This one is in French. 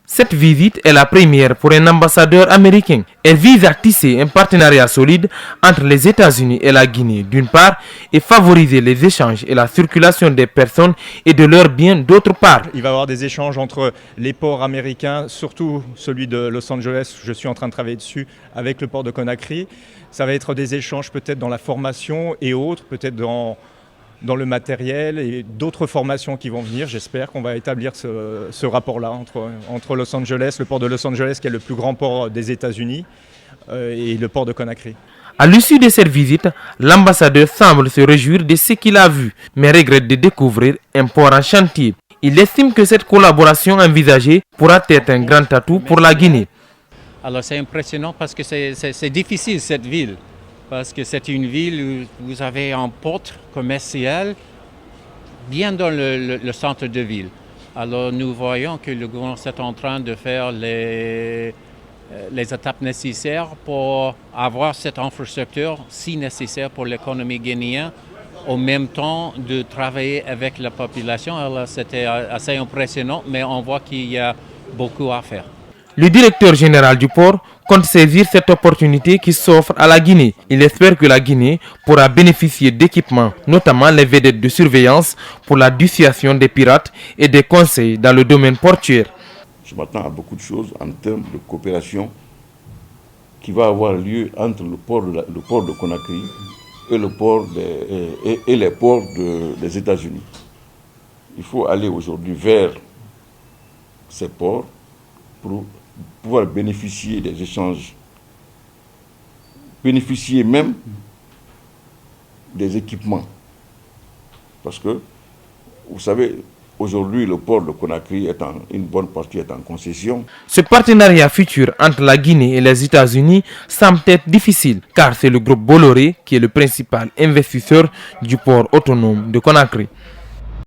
Cette visite est la première pour un ambassadeur américain. Elle vise à tisser un partenariat solide entre les États-Unis et la Guinée d'une part et favoriser les échanges et la circulation des personnes et de leurs biens d'autre part. Il va y avoir des échanges entre les ports américains, surtout celui de Los Angeles, je suis en train de travailler dessus, avec le port de Conakry. Ça va être des échanges peut-être dans la formation et autres, peut-être dans le matériel et d'autres formations qui vont venir. J'espère qu'on va établir ce rapport-là entre Los Angeles, le port de Los Angeles qui est le plus grand port des États-Unis et le port de Conakry. À l'issue de cette visite, l'ambassadeur semble se réjouir de ce qu'il a vu, mais regrette de découvrir un port en chantier. Il estime que cette collaboration envisagée pourra être un grand atout pour la Guinée. Alors c'est impressionnant parce que c'est difficile cette ville. Parce que c'est une ville où vous avez un port commercial bien dans le centre de ville. Alors nous voyons que le gouvernement est en train de faire les étapes nécessaires pour avoir cette infrastructure si nécessaire pour l'économie guinéenne, au même temps de travailler avec la population. Alors c'était assez impressionnant, mais on voit qu'il y a beaucoup à faire. Le directeur général du port compte saisir cette opportunité qui s'offre à la Guinée. Il espère que la Guinée pourra bénéficier d'équipements, notamment les vedettes de surveillance pour la dissuasion des pirates et des conseils dans le domaine portuaire. Je m'attends à beaucoup de choses en termes de coopération qui va avoir lieu entre le port de Conakry et, les ports des États-Unis. Il faut aller aujourd'hui vers ces ports pour pouvoir bénéficier des échanges, bénéficier même des équipements. Parce que, vous savez, aujourd'hui, le port de Conakry, une bonne partie est en concession. Ce partenariat futur entre la Guinée et les États-Unis semble être difficile, car c'est le groupe Bolloré qui est le principal investisseur du port autonome de Conakry.